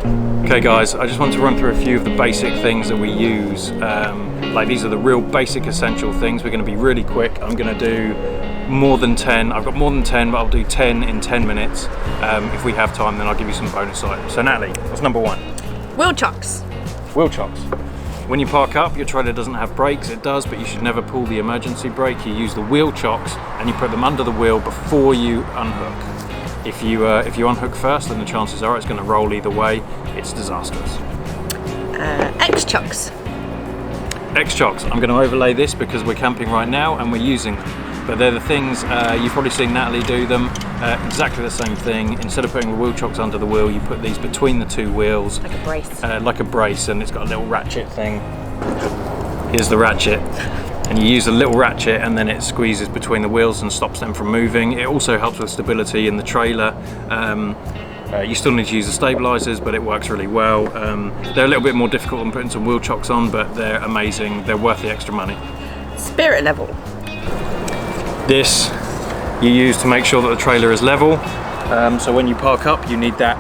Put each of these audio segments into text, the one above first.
Okay guys, I just want to run through a few of the basic things that we use. Like these are the real basic essential things. We're going to be really quick. I'm going to do more than 10. I've got more than 10, but I'll do 10 in 10 minutes. If we have time, then I'll give you some bonus items. So Natalie, what's number one? Wheel chocks. Wheel chocks. When you park up, your trailer doesn't have brakes. It does, but you should never pull the emergency brake. You use the wheel chocks and you put them under the wheel before you unhook. If you unhook first, then the chances are it's going to roll either way. It's disastrous. X-Chocks. X-Chocks. I'm going to overlay this because we're camping right now and we're using them. But they're the things, you've probably seen Natalie do them. Exactly the same thing. Instead of putting the wheel chocks under the wheel, you put these between the two wheels. Like a brace. Like a brace, and it's got a little ratchet thing. Here's the ratchet. And you use a little ratchet and then it squeezes between the wheels and stops them from moving. It also helps with stability in the trailer. You still need to use the stabilizers, but it works really well. They're a little bit more difficult than putting some wheel chocks on, but they're amazing. They're worth the extra money. Spirit level. This you use to make sure that the trailer is level. So when you park up, you need that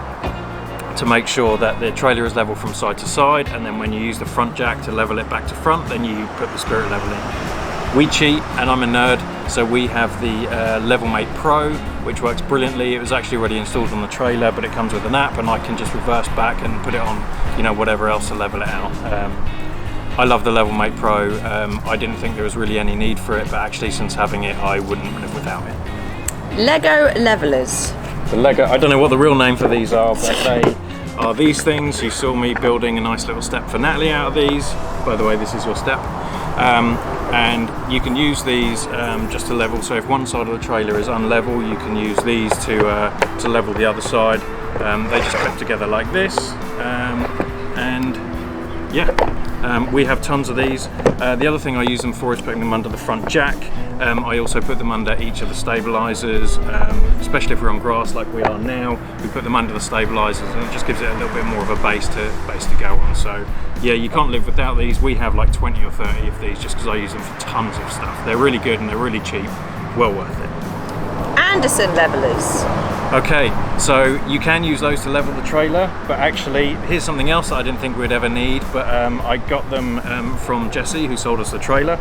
to make sure that the trailer is level from side to side, and then when you use the front jack to level it back to front, then you put the spirit level in. We cheat, and I'm a nerd, so we have the LevelMate Pro, which works brilliantly. It was actually already installed on the trailer, but it comes with an app, and I can just reverse back and put it on, you know, whatever else to level it out. I love the LevelMate Pro. I didn't think there was really any need for it, but actually since having it, I wouldn't live without it. Lego Levelers. The Lego, I don't know what the real name for these are, but they are these things. You saw me building a nice little step for Natalie out of these. By the way, this is your step. And you can use these just to level. So if one side of the trailer is unlevel, you can use these to level the other side. They just clip together like this. And yeah, we have tons of these. The other thing I use them for is putting them under the front jack. I also put them under each of the stabilizers, especially if we're on grass like we are now. We put them under the stabilizers, and it just gives it a little bit more of a base to go on. So yeah, you can't live without these. We have like 20 or 30 of these just because I use them for tons of stuff. They're really good and they're really cheap. Well worth it. Andersen Levelers. Okay, so you can use those to level the trailer, but actually here's something else that I didn't think we'd ever need, but I got them from Jesse, who sold us the trailer.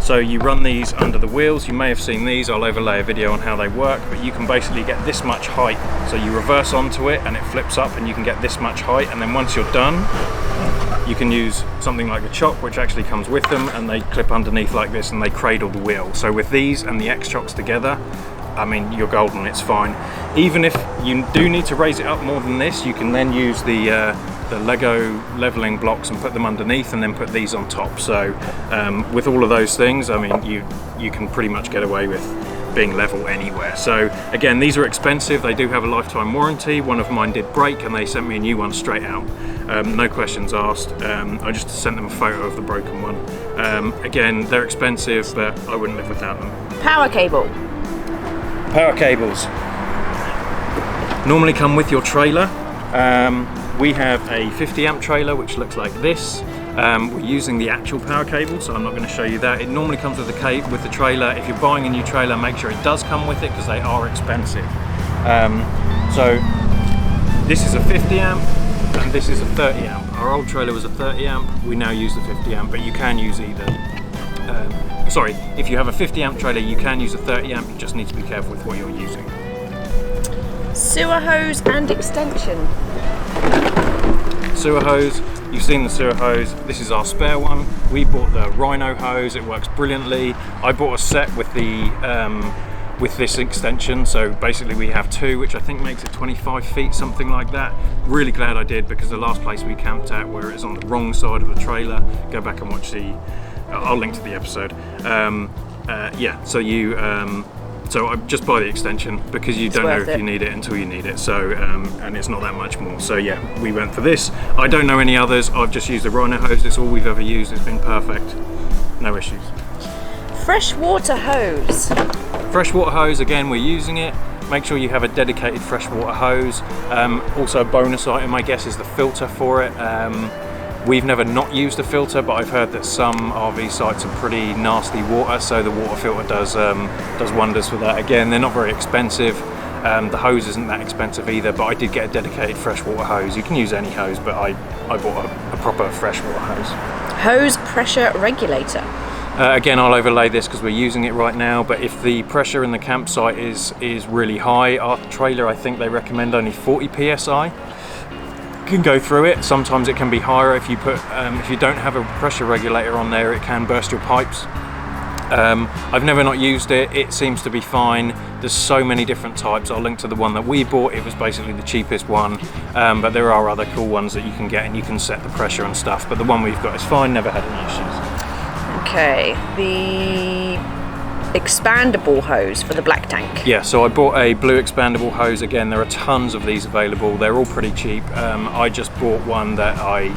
So you run these under the wheels. You may have seen these. I'll overlay a video on how they work, but you can basically get this much height. So you reverse onto it and it flips up and you can get this much height, and then once you're done, you can use something like a chock, which actually comes with them, and they clip underneath like this and they cradle the wheel. So with these and the X-Chocks together, I mean, you're golden, it's fine. Even if you do need to raise it up more than this, you can then use the Lego leveling blocks and put them underneath and then put these on top. So with all of those things, I mean, you can pretty much get away with being level anywhere. So again, these are expensive. They do have a lifetime warranty. One of mine did break and they sent me a new one straight out. No questions asked. I just sent them a photo of the broken one. Again, they're expensive, but I wouldn't live without them. Power cable. Power cables normally come with your trailer. We have a 50 amp trailer which looks like this. We're using the actual power cable, so I'm not going to show you that. It normally comes with the trailer. If you're buying a new trailer, make sure it does come with it because they are expensive. So this is a 50 amp and this is a 30 amp. Our old trailer was a 30 amp. We now use the 50 amp, but you can use either. Sorry, if you have a 50 amp trailer, you can use a 30 amp. You just need to be careful with what you're using. Sewer hose and extension. Sewer hose, you've seen the sewer hose. This is our spare one. We bought the Rhino hose. It works brilliantly. I bought a set with the with this extension, so basically we have two, which I think makes it 25 feet, something like that. Really glad I did, because the last place we camped at, where it's on the wrong side of the trailer, go back and watch the I'll link to the episode. Yeah, so you so I just buy the extension because you don't know if you need it until you need it. So and it's not that much more. So yeah, we went for this. I don't know any others. I've just used the Rhino hose. It's all we've ever used. It's been perfect. No issues. Freshwater hose. Freshwater hose, again, we're using it. Make sure you have a dedicated freshwater hose. Also a bonus item, I guess, is the filter for it. We've never not used a filter, but I've heard that some RV sites are pretty nasty water, so the water filter does wonders for that. Again, they're not very expensive. The hose isn't that expensive either, but I did get a dedicated freshwater hose. You can use any hose, but I bought a proper freshwater hose. Hose pressure regulator. Again, I'll overlay this because we're using it right now, but if the pressure in the campsite is really high, our trailer, I think they recommend only 40 psi. You can go through it. Sometimes it can be higher if you if you don't have a pressure regulator on there, it can burst your pipes. I've never not used it. It seems to be fine. There's so many different types. I'll link to the one that we bought. It was basically the cheapest one, but there are other cool ones that you can get, and you can set the pressure and stuff, but the one we've got is fine, never had any issues. Okay, the expandable hose for the black tank. Yeah, so I bought a blue expandable hose. Again, there are tons of these available. They're all pretty cheap. I just bought one that I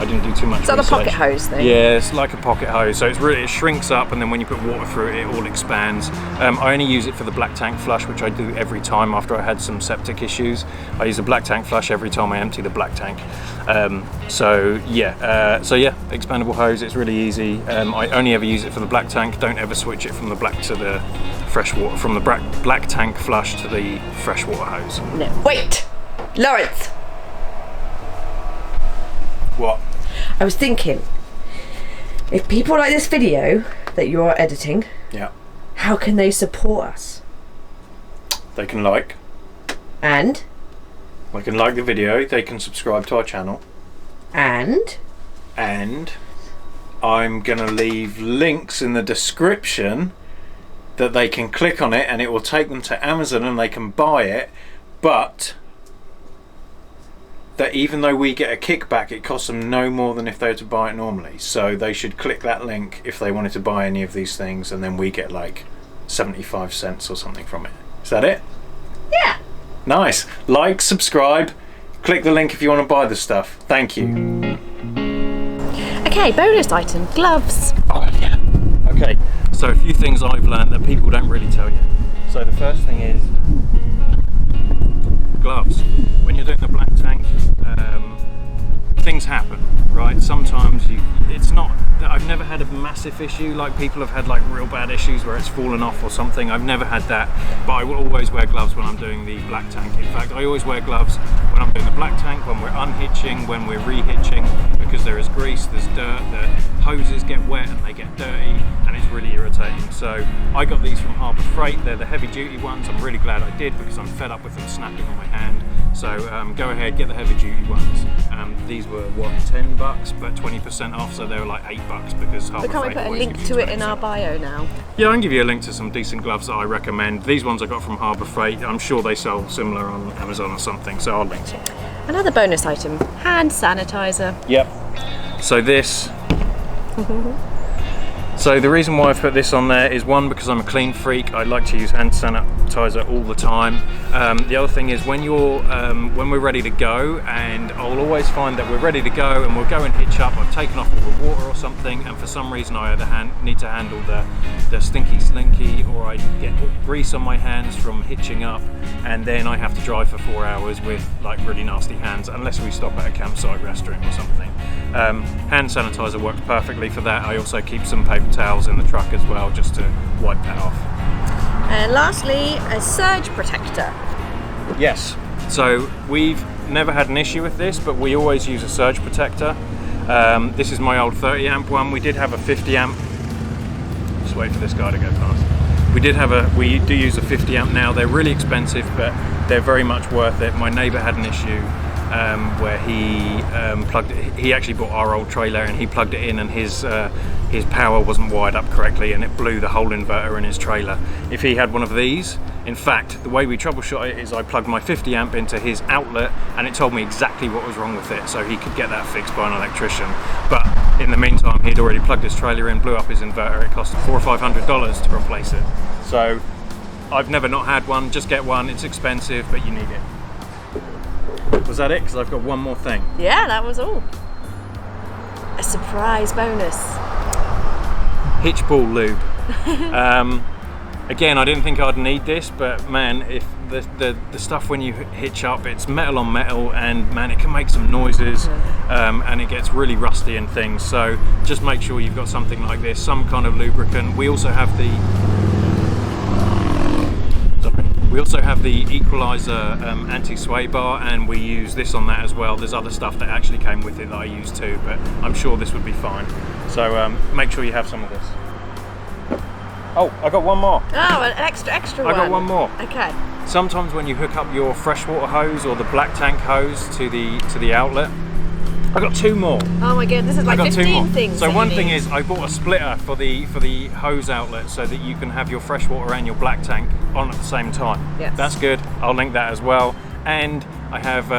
didn't do too much research. Is that a pocket hose thing? Yeah, it's like a pocket hose. So it shrinks up, and then when you put water through it, it all expands. I only use it for the black tank flush, which I do every time after I had some septic issues. I use a black tank flush every time I empty the black tank. So yeah, expandable hose. It's really easy. I only ever use it for the black tank. Don't ever switch it from the black to the freshwater, from the black tank flush to the freshwater hose. No, wait, Lawrence. What? I was thinking, if people like this video that you're editing, yeah, how can they support us? They can like. And? They can like the video, they can subscribe to our channel. And I'm gonna leave links in the description that they can click on it and it will take them to Amazon and they can buy it, but that even though we get a kickback, it costs them no more than if they were to buy it normally. So they should click that link if they wanted to buy any of these things, and then we get like 75 cents or something from it. Is that it? Yeah. Nice. Like, subscribe, click the link if you want to buy the stuff. Thank you. Okay, bonus item, gloves. Oh yeah. Okay, so a few things I've learned that people don't really tell you. So the first thing is gloves. When you're doing the black tank, things happen, right? Sometimes it's not, I've never had a massive issue like people have had, like real bad issues where it's fallen off or something. I've never had that, but I will always wear gloves when I'm doing the black tank. In fact, I always wear gloves when I'm doing the black tank, when we're unhitching, when we're rehitching, because there is grease, there's dirt, the hoses get wet and they get dirty, and it's really irritating. So I got these from Harbour Freight. They're the heavy duty ones. I'm really glad I did, because I'm fed up with them snapping on my hand. So go ahead, get the heavy duty ones. These were what, $10, but 20% off, so they were like $8 because Harbour Freight. So can't we put a link to it in our bio now? Yeah, I can give you a link to some decent gloves that I recommend. These ones I got from Harbour Freight. I'm sure they sell similar on Amazon or something, so I'll link some. Another bonus item, hand sanitizer. Yep. So this. So the reason why I've put this on there is, one, because I'm a clean freak. I like to use hand sanitizer all the time. The other thing is when we're ready to go, and I'll always find that we're ready to go and we'll go and hitch up. I've taken off all the water or something, and for some reason I either need to handle the stinky slinky, or I get grease on my hands from hitching up, and then I have to drive for 4 hours with like really nasty hands, unless we stop at a campsite restroom or something. Hand sanitizer works perfectly for that. I also keep some paper towels in the truck as well, just to wipe that off. And lastly, a surge protector. Yes, so we've never had an issue with this, but we always use a surge protector. This is my old 30 amp one. We did have a 50 amp. Just wait for this guy to go past. We do use a 50 amp now. They're really expensive, but they're very much worth it. My neighbour had an issue where he actually bought our old trailer, and he plugged it in, and his power wasn't wired up correctly, and it blew the whole inverter in his trailer. If he had one of these, in fact, the way we troubleshot it is I plugged my 50 amp into his outlet, and it told me exactly what was wrong with it, so he could get that fixed by an electrician. But in the meantime, he'd already plugged his trailer in, blew up his inverter. It cost $400 or $500 to replace it. So I've never not had one. Just get one. It's expensive, but you need it. Was that it? Because I've got one more thing. Yeah, that was all. A surprise bonus. Hitch Lube. Again, I didn't think I'd need this, but man, if the stuff when you hitch up, it's metal on metal, and man, it can make some noises, and it gets really rusty and things. So just make sure you've got something like this, some kind of lubricant. We also have We also have the equalizer anti-sway bar, and we use this on that as well. There's other stuff that actually came with it that I use too, but I'm sure this would be fine. So make sure you have some of this. Oh, I got one more. Oh, an extra one. I got one more. Okay. Sometimes when you hook up your freshwater hose or the black tank hose to the outlet, I got 2 more. Oh my god, this is like 15 things. So one thing is, I bought a splitter for the hose outlet so that you can have your freshwater and your black tank on at the same time. Yes. That's good. I'll link that as well. And I have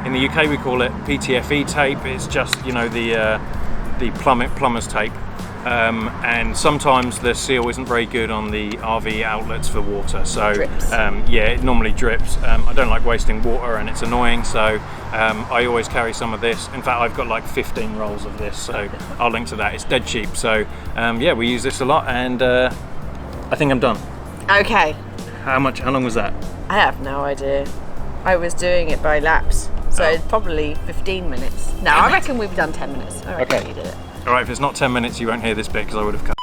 in the UK we call it PTFE tape. It's just, you know, the plumber's tape. And sometimes the seal isn't very good on the RV outlets for water, so yeah, it normally drips. I don't like wasting water and it's annoying, so I always carry some of this. In fact, I've got like 15 rolls of this, so I'll link to that. It's dead cheap, so yeah, we use this a lot, and I think I'm done. Okay. How long was that? I have no idea. I was doing it by laps, so probably 15 minutes. No, I reckon we've done 10 minutes. I reckon you did it. All right, if it's not 10 minutes, you won't hear this bit because I would have cut.